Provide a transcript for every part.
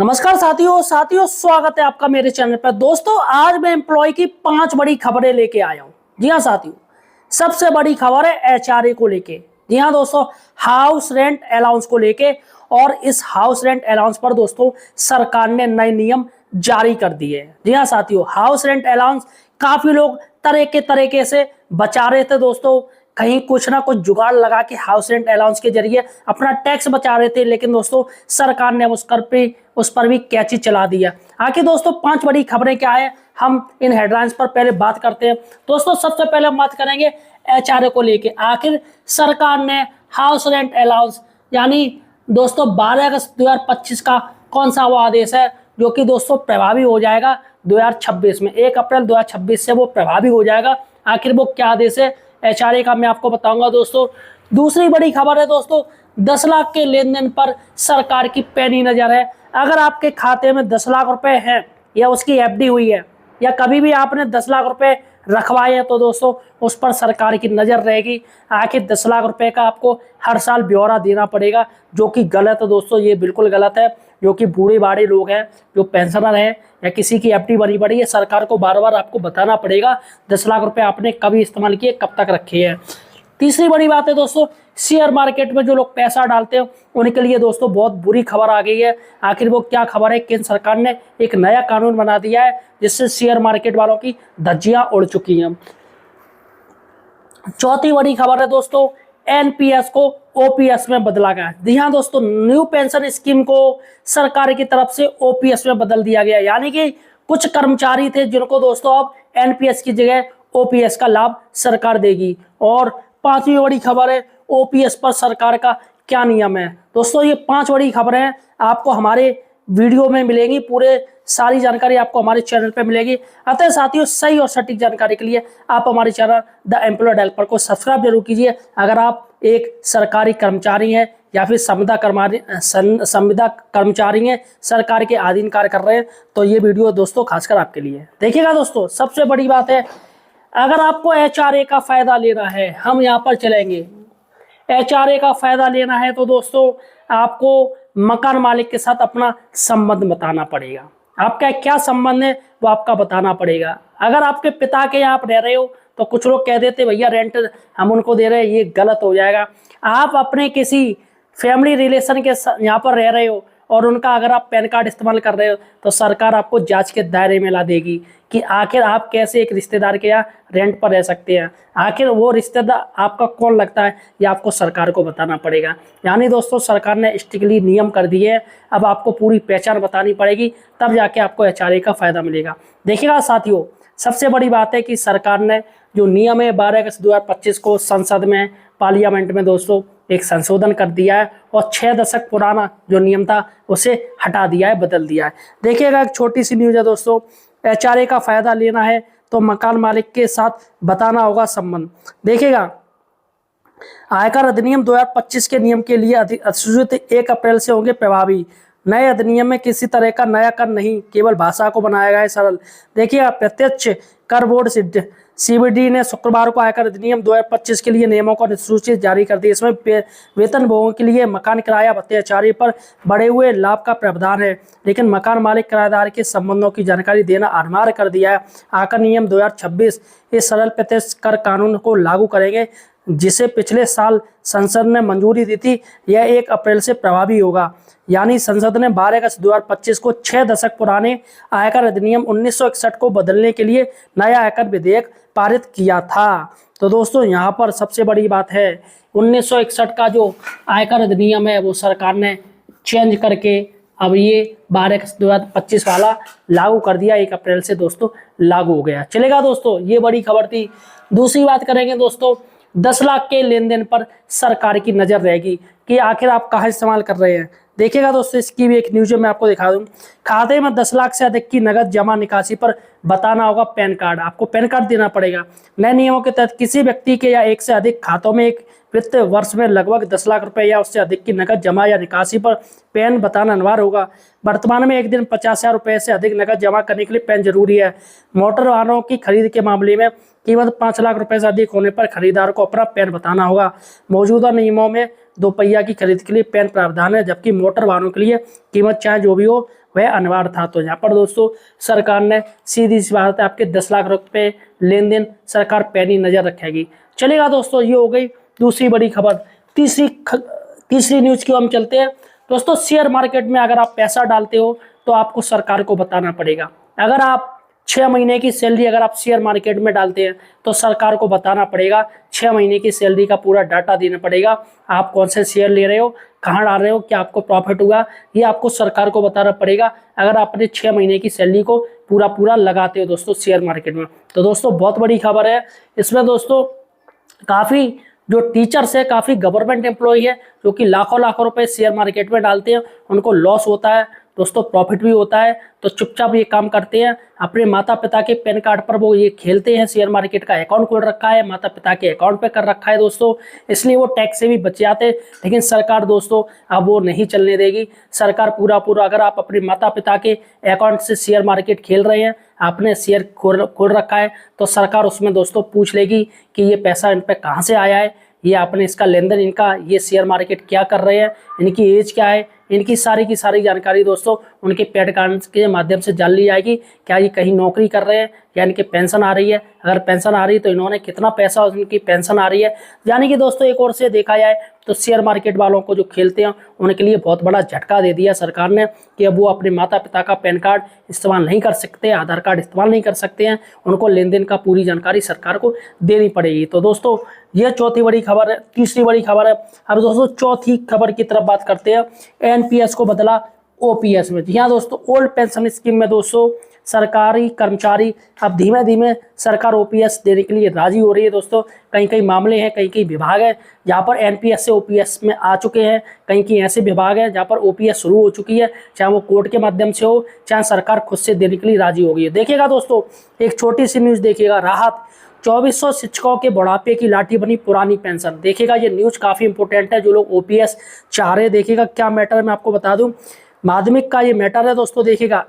नमस्कार साथियों स्वागत है आपका मेरे चैनल पर। दोस्तों आज मैं एम्प्लॉय की 5 बड़ी खबरें लेके आया हूं। जी हाँ साथियों, सबसे बड़ी खबर है एचआरए को लेके। जी हाँ दोस्तों, हाउस रेंट अलाउंस को लेके। और इस हाउस रेंट अलाउंस पर दोस्तों सरकार ने नए नियम जारी कर दिए हैं। जी हाँ साथियों, हाउस रेंट अलाउंस काफी लोग तरीके से बचा रहे थे दोस्तों, कहीं कुछ ना कुछ जुगाड़ लगा के हाउस रेंट अलाउंस के जरिए अपना टैक्स बचा रहे थे। लेकिन दोस्तों सरकार ने उस पर भी कैची चला दिया। आखिर दोस्तों 5 बड़ी खबरें क्या है, हम इन हेडलाइंस पर पहले बात करते हैं। दोस्तों सबसे पहले हम बात करेंगे एचआरए को लेके। आखिर सरकार ने हाउस रेंट अलाउंस यानी दोस्तों 12 अगस्त 2025 का कौन सा वो आदेश है जो कि दोस्तों प्रभावी हो जाएगा 2026 में, 1 अप्रैल 2026 से वो प्रभावी हो जाएगा। आखिर वो क्या आदेश है एचआरए का, मैं आपको बताऊंगा दोस्तों। दूसरी बड़ी खबर है दोस्तों, 10 लाख के लेन देन पर सरकार की पैनी नजर है। अगर आपके खाते में 10 लाख रुपए हैं या उसकी एफडी हुई है या कभी भी आपने 10 लाख रुपए रखवाए हैं तो दोस्तों उस पर सरकार की नजर रहेगी। आखिर 10 लाख रुपए का आपको हर साल ब्यौरा देना पड़ेगा, जो कि गलत है दोस्तों, ये बिल्कुल गलत है। जो कि बूढ़े बाड़े लोग हैं, जो पेंशनर हैं या किसी की एफडी बनी पड़ी है, सरकार को बार बार आपको बताना पड़ेगा 10 लाख रुपए आपने कभी इस्तेमाल किए, कब तक रखे हैं। तीसरी बड़ी बात है दोस्तों, शेयर मार्केट में जो लोग पैसा डालते हैं उनके लिए दोस्तों बहुत बुरी खबर आ गई है। आखिर वो क्या खबर है, केंद्र सरकार ने एक नया कानून बना दिया है जिससे शेयर मार्केट वालों की धज्जियां उड़ चुकी हैं। चौथी बड़ी खबर है दोस्तों, एनपीएस को ओपीएस में बदला गया। जी हाँ दोस्तों, न्यू पेंशन स्कीम को सरकार की तरफ से ओपीएस में बदल दिया गया। यानी कि कुछ कर्मचारी थे जिनको दोस्तों अब एनपीएस की जगह ओपीएस का लाभ सरकार देगी। और पांचवी बड़ी खबर है, ओपीएस पर सरकार का क्या नियम है। दोस्तों ये 5 बड़ी खबरें आपको हमारे वीडियो में मिलेंगी, पूरे सारी जानकारी आपको हमारे चैनल पे मिलेगी। अतः साथियों सही और सटीक जानकारी के लिए आप हमारे चैनल द एम्प्लॉयड हेल्पर को सब्सक्राइब जरूर कीजिए। अगर आप एक सरकारी कर्मचारी हैं या फिर संविदा कर्मचारी हैं, सरकार के अधीन कार्य कर रहे हैं, तो ये वीडियो दोस्तों खासकर आपके लिए देखिएगा। दोस्तों सबसे बड़ी बात है, अगर आपको एचआरए का फायदा लेना है, हम यहाँ पर चलेंगे। एचआरए का फायदा लेना है तो दोस्तों आपको मकान मालिक के साथ अपना संबंध बताना पड़ेगा। आपका क्या संबंध है वो आपका बताना पड़ेगा। अगर आपके पिता के यहाँ आप रह रहे हो तो कुछ लोग कह देते भैया रेंट हम उनको दे रहे हैं, ये गलत हो जाएगा। आप अपने किसी फैमिली रिलेशन के यहाँ पर रह रहे हो और उनका अगर आप पैन कार्ड इस्तेमाल कर रहे हो तो सरकार आपको जांच के दायरे में ला देगी कि आखिर आप कैसे एक रिश्तेदार के यहाँ रेंट पर रह सकते हैं। आखिर वो रिश्तेदार आपका कौन लगता है ये आपको सरकार को बताना पड़ेगा। यानी दोस्तों सरकार ने स्ट्रिक्टली नियम कर दिए हैं, अब आपको पूरी पहचान बतानी पड़ेगी, तब जाके आपको एचआरए का फायदा मिलेगा। देखिएगा साथियों, सबसे बड़ी बात है कि सरकार ने जो नियम है 12 अगस्त 2025 को संसद में पार्लियामेंट में दोस्तों एक संशोधन कर दिया है और 6 दशक पुराना जो नियम था उसे हटा दिया है, बदल दिया है। देखिएगा एक छोटी सी न्यूज है दोस्तों, एचआरए का फायदा लेना है तो मकान मालिक के साथ बताना होगा संबंध। देखिएगा आयकर अधिनियम 2025 के नियम के लिए अधिसूचित 1 अप्रैल से होंगे प्रभावी। नए अधिनियम में किसी तरह का नया कर नहीं, केवल भाषा को बनाया गया है सरल। देखिए प्रत्यक्ष कर बोर्ड सीबीडी ने शुक्रवार को आयकर अधिनियम 2025 के लिए नियमों को अधिसूचित जारी कर दी। इसमें वेतनभोगियों के लिए मकान किराया भत्ते एचआरए पर बढ़े हुए लाभ का प्रावधान है, लेकिन मकान मालिक किराएदार के संबंधों की जानकारी देना अनिवार्य कर दिया है। आयकर नियम 2026 इस सरल प्रत्यक्ष कर कानून को लागू करेंगे जिसे पिछले साल संसद ने मंजूरी दी थी। यह 1 अप्रैल से प्रभावी होगा। यानी संसद ने 12 अगस्त 2025 को 6 दशक पुराने आयकर अधिनियम 1961 को बदलने के लिए नया आयकर विधेयक पारित किया था। तो दोस्तों यहाँ पर सबसे बड़ी बात है, 1961 का जो आयकर अधिनियम है वो सरकार ने चेंज करके अब ये 12 अगस्त 2025 वाला लागू कर दिया। 1 अप्रैल से दोस्तों लागू हो गया। चलेगा दोस्तों, ये बड़ी खबर थी। दूसरी बात करेंगे दोस्तों, 10 लाख के लेन देन पर सरकार की नजर रहेगी कि आखिर आप कहाँ इस्तेमाल कर रहे हैं। देखिएगा दोस्तों, इसकी भी एक न्यूज मैं आपको दिखा दूं। खाते में 10 लाख से अधिक की नगद जमा निकासी पर बताना होगा पैन कार्ड। आपको पैन कार्ड देना पड़ेगा। नए नियमों के तहत किसी व्यक्ति के या एक से अधिक खातों में एक वित्त वर्ष में लगभग 10 लाख रुपए या उससे अधिक की नकद जमा या निकासी पर पैन बताना अनिवार्य होगा। वर्तमान में एक दिन 50,000 रुपए से अधिक नकद जमा करने के लिए पैन जरूरी है। मोटर वाहनों की खरीद के मामले में कीमत 5 लाख रुपए से अधिक होने पर खरीदार को अपना पैन बताना होगा। मौजूदा नियमों में 2 पहिया की खरीद के लिए पैन प्रावधान है, जबकि मोटर वाहनों के लिए कीमत चाहे जो भी हो वह अनिवार्य था। तो यहाँ पर दोस्तों सरकार ने सीधी सी बात है आपके 10 लाख रुपए लेन देन सरकार पैनी नजर रखेगी। चलेगा दोस्तों, ये हो गई दूसरी बड़ी खबर। तीसरी न्यूज की हम चलते हैं दोस्तों। शेयर मार्केट में अगर आप पैसा डालते हो तो आपको सरकार को बताना पड़ेगा। अगर आप 6 महीने की सैलरी अगर आप शेयर मार्केट में डालते हैं तो सरकार को बताना पड़ेगा। 6 महीने की सैलरी का पूरा डाटा देना पड़ेगा। आप कौन से शेयर ले रहे हो, कहाँ डाल रहे हो, क्या आपको प्रॉफिट हुआ, ये आपको सरकार को बताना पड़ेगा अगर आप अपने 6 महीने की सैलरी को पूरा लगाते हो दोस्तों शेयर मार्केट में। तो दोस्तों बहुत बड़ी खबर है इसमें दोस्तों। काफ़ी जो टीचर्स है, काफ़ी गवर्नमेंट एम्प्लॉय है जो कि लाखों लाखों रुपए शेयर मार्केट में डालते हैं, उनको लॉस होता है दोस्तों, प्रॉफिट भी होता है। तो चुपचाप ये काम करते हैं, अपने माता पिता के पैन कार्ड पर वो ये खेलते हैं, शेयर मार्केट का अकाउंट खोल रखा है, माता पिता के अकाउंट पे कर रखा है दोस्तों, इसलिए वो टैक्स से भी बच जाते हैं। लेकिन सरकार दोस्तों अब वो नहीं चलने देगी। सरकार पूरा अगर आप अपने माता पिता के अकाउंट से शेयर मार्केट खेल रहे हैं, आपने शेयर खोल रखा है, तो सरकार उसमें दोस्तों पूछ लेगी कि ये पैसा इन पे कहाँ से आया है, ये आपने इसका लेन देन, इनका ये शेयर मार्केट क्या कर रहे हैं, इनकी एज क्या है, इनकी सारी की सारी जानकारी दोस्तों उनके पैन कार्ड के माध्यम से जान ली जाएगी। क्या ये कहीं नौकरी कर रहे हैं या इनकी पेंशन आ रही है, अगर पेंशन आ रही है तो इन्होंने कितना पैसा उनकी पेंशन आ रही है। यानी कि दोस्तों एक ओर से देखा जाए तो शेयर मार्केट वालों को जो खेलते हैं उनके लिए बहुत बड़ा झटका दे दिया सरकार ने कि अब वो अपने माता पिता का पैन कार्ड इस्तेमाल नहीं कर सकते, आधार कार्ड इस्तेमाल नहीं कर सकते हैं, उनको लेन देन का पूरी जानकारी सरकार को देनी पड़ेगी। तो दोस्तों यह चौथी बड़ी खबर है। तीसरी बड़ी खबर है। अब दोस्तों चौथी खबर की तरफ बात करते हैं। एनपीएस को बदला ओपीएस में। जी हाँ दोस्तों, ओल्ड पेंशन स्कीम में दोस्तों सरकारी कर्मचारी अब धीमे धीमे सरकार ओपीएस देने के लिए राजी हो रही है दोस्तों। कई कई मामले हैं, कई कई विभाग है जहाँ पर एनपीएस से ओपीएस में आ चुके हैं, कई कई ऐसे विभाग हैं जहाँ पर ओपीएस शुरू हो चुकी है, चाहे वो कोर्ट के माध्यम से हो, चाहे सरकार खुद से देने के लिए राजी हो गई है। देखिएगा दोस्तों एक छोटी सी न्यूज़ देखिएगा, राहत 2400 शिक्षकों के बुढ़ापे की लाठी बनी पुरानी पेंशन। देखिएगा ये न्यूज़ काफ़ी इंपॉर्टेंट है, जो लोग ओपीएस चाह रहे हैं। देखिएगा क्या मैटर है मैं आपको बता दूं, माध्यमिक का ये मैटर है दोस्तों। देखिएगा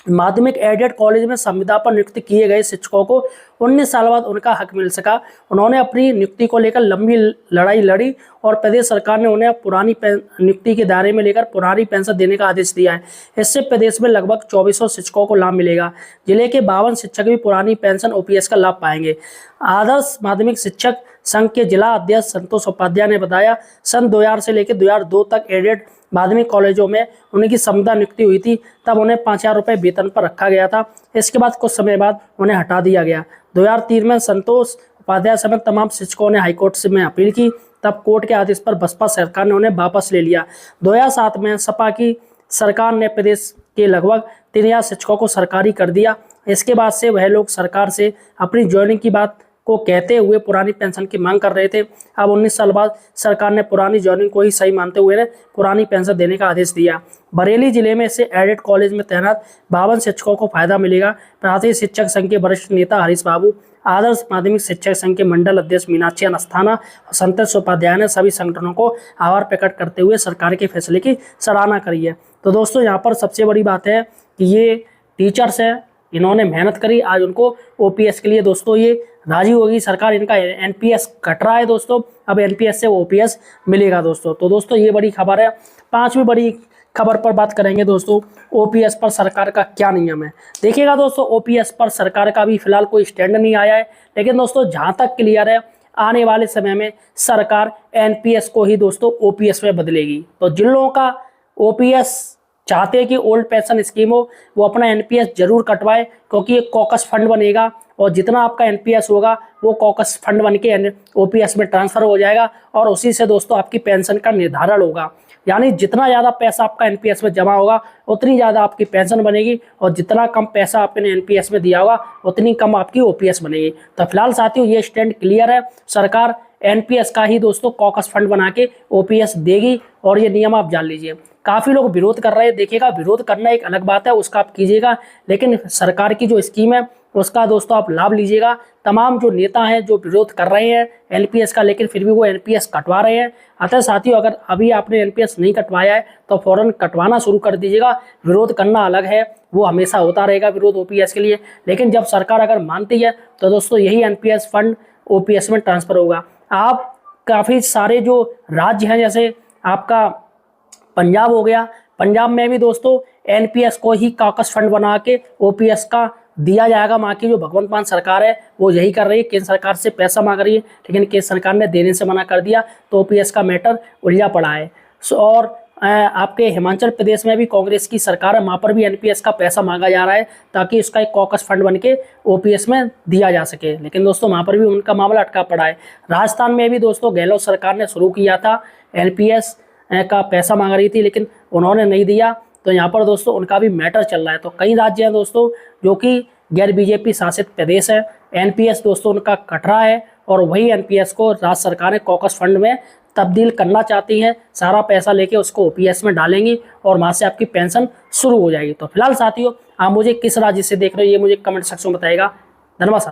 माध्यमिक एडेड कॉलेज में संविदा पर नियुक्त किए गए शिक्षकों को 19 साल बाद उनका हक मिल सका। उन्होंने अपनी नियुक्ति को लेकर लंबी लड़ाई लड़ी और प्रदेश सरकार ने उन्हें पुरानी नियुक्ति के दायरे में लेकर पुरानी पेंशन देने का आदेश दिया है। इससे प्रदेश में लगभग 2400 शिक्षकों को लाभ मिलेगा। जिले के 52 शिक्षक भी पुरानी पेंशन ओपीएस का लाभ पाएंगे। आदर्श माध्यमिक शिक्षक संघ के जिला अध्यक्ष संतोष उपाध्याय ने बताया, सन 2000 से लेकर 2002 तक एडेड माध्यमिक कॉलेजों में उनकी संविदा नियुक्ति हुई थी, तब उन्हें 5000 रुपये वेतन पर रखा गया था। इसके बाद कुछ समय बाद उन्हें हटा दिया गया। 2003 में संतोष उपाध्याय समेत तमाम शिक्षकों ने हाईकोर्ट से में अपील की, तब कोर्ट के आदेश पर बसपा सरकार ने उन्हें वापस ले लिया। 2007 में सपा की सरकार ने प्रदेश के लगभग 3000 शिक्षकों को सरकारी कर दिया। इसके बाद से वह लोग सरकार से अपनी ज्वाइनिंग की बात को कहते हुए पुरानी पेंशन की मांग कर रहे थे। अब 19 साल बाद सरकार ने पुरानी ज्वाइनिंग को ही सही मानते हुए पुरानी पेंशन देने का आदेश दिया। बरेली जिले में से एडेड कॉलेज में तैनात 52 शिक्षकों को फायदा मिलेगा। प्राथमिक शिक्षक संघ के वरिष्ठ नेता हरीश बाबू, आदर्श माध्यमिक शिक्षक संघ के मंडल अध्यक्ष मीनाक्षी अस्थाना और संतोष उपाध्याय ने सभी संगठनों को आभार प्रकट करते हुए सरकार के फैसले की सराहना करी है। तो दोस्तों यहाँ पर सबसे बड़ी बात है कि ये टीचर्स हैं, इन्होंने मेहनत करी, आज उनको ओपीएस के लिए दोस्तों ये राजी होगी सरकार। इनका एनपीएस कट रहा है दोस्तों, अब एनपीएस से ओपीएस मिलेगा दोस्तों। तो दोस्तों ये बड़ी खबर है। पांचवी बड़ी खबर पर बात करेंगे दोस्तों, ओपीएस पर सरकार का क्या नियम है। देखिएगा दोस्तों ओपीएस पर सरकार का भी फिलहाल कोई स्टैंड नहीं आया है, लेकिन दोस्तों जहां तक क्लियर है आने वाले समय में सरकार एनपीएस को ही दोस्तों ओपीएस में बदलेगी। तो जिन लोगों का ओपीएस चाहते हैं कि ओल्ड पेंशन स्कीम हो, वो अपना एनपीएस जरूर कटवाए, क्योंकि एक कॉकस फंड बनेगा और जितना आपका एनपीएस होगा वो कॉकस फंड बन के ओपीएस में ट्रांसफर हो जाएगा और उसी से दोस्तों आपकी पेंशन का निर्धारण होगा। यानी जितना ज़्यादा पैसा आपका एनपीएस में जमा होगा उतनी ज़्यादा आपकी पेंशन बनेगी, और जितना कम पैसा आपने एनपीएस में दिया होगा उतनी कम आपकी ओपीएस बनेगी। तो फिलहाल साथियों ये स्टैंड क्लियर है, सरकार एनपीएस का ही दोस्तों कॉकस फंड बना के ओपीएस देगी, और ये नियम आप जान लीजिए। काफ़ी लोग विरोध कर रहे हैं, देखिएगा विरोध करना एक अलग बात है, उसका आप कीजिएगा, लेकिन सरकार की जो स्कीम है उसका दोस्तों आप लाभ लीजिएगा। तमाम जो नेता हैं जो विरोध कर रहे हैं एनपीएस का, लेकिन फिर भी वो एनपीएस कटवा रहे हैं। अतः साथियों अगर अभी आपने एनपीएस नहीं कटवाया है तो फौरन कटवाना शुरू कर दीजिएगा। विरोध करना अलग है, वो हमेशा होता रहेगा विरोध ओपीएस के लिए, लेकिन जब सरकार अगर मानती है तो दोस्तों यही एनपीएस फंड ओपीएस में ट्रांसफर होगा। आप काफ़ी सारे जो राज्य हैं, जैसे आपका पंजाब हो गया, पंजाब में भी दोस्तों एनपीएस को ही कॉकस फंड बना के ओपीएस का दिया जाएगा। वहाँ की जो भगवंत मान सरकार है वो यही कर रही है, केंद्र सरकार से पैसा मांग रही है, लेकिन केंद्र सरकार ने देने से मना कर दिया, तो ओपीएस का मैटर उलझा पड़ा है। और आपके हिमाचल प्रदेश में भी कांग्रेस की सरकार है, वहाँ पर भी एनपीएस का पैसा मांगा जा रहा है ताकि उसका एक कॉकस फंड बन के ओपीएस में दिया जा सके, लेकिन दोस्तों वहाँ पर भी उनका मामला अटका पड़ा है। राजस्थान में भी दोस्तों गहलोत सरकार ने शुरू किया था, एनपीएस का पैसा मांग रही थी लेकिन उन्होंने नहीं दिया, तो यहाँ पर दोस्तों उनका भी मैटर चल रहा है। तो कई राज्य हैं दोस्तों जो कि गैर बीजेपी शासित प्रदेश है, एनपीएस दोस्तों उनका कट रहा है और वही एनपीएस को राज्य सरकारें कॉकस फंड में तब्दील करना चाहती हैं। सारा पैसा लेके उसको ओपीएस में डालेंगी और वहाँ से आपकी पेंशन शुरू हो जाएगी। तो फिलहाल साथियों, आप मुझे किस राज्य से देख रहे हो ये मुझे कमेंट सेक्शन में बताइएगा। धन्यवाद।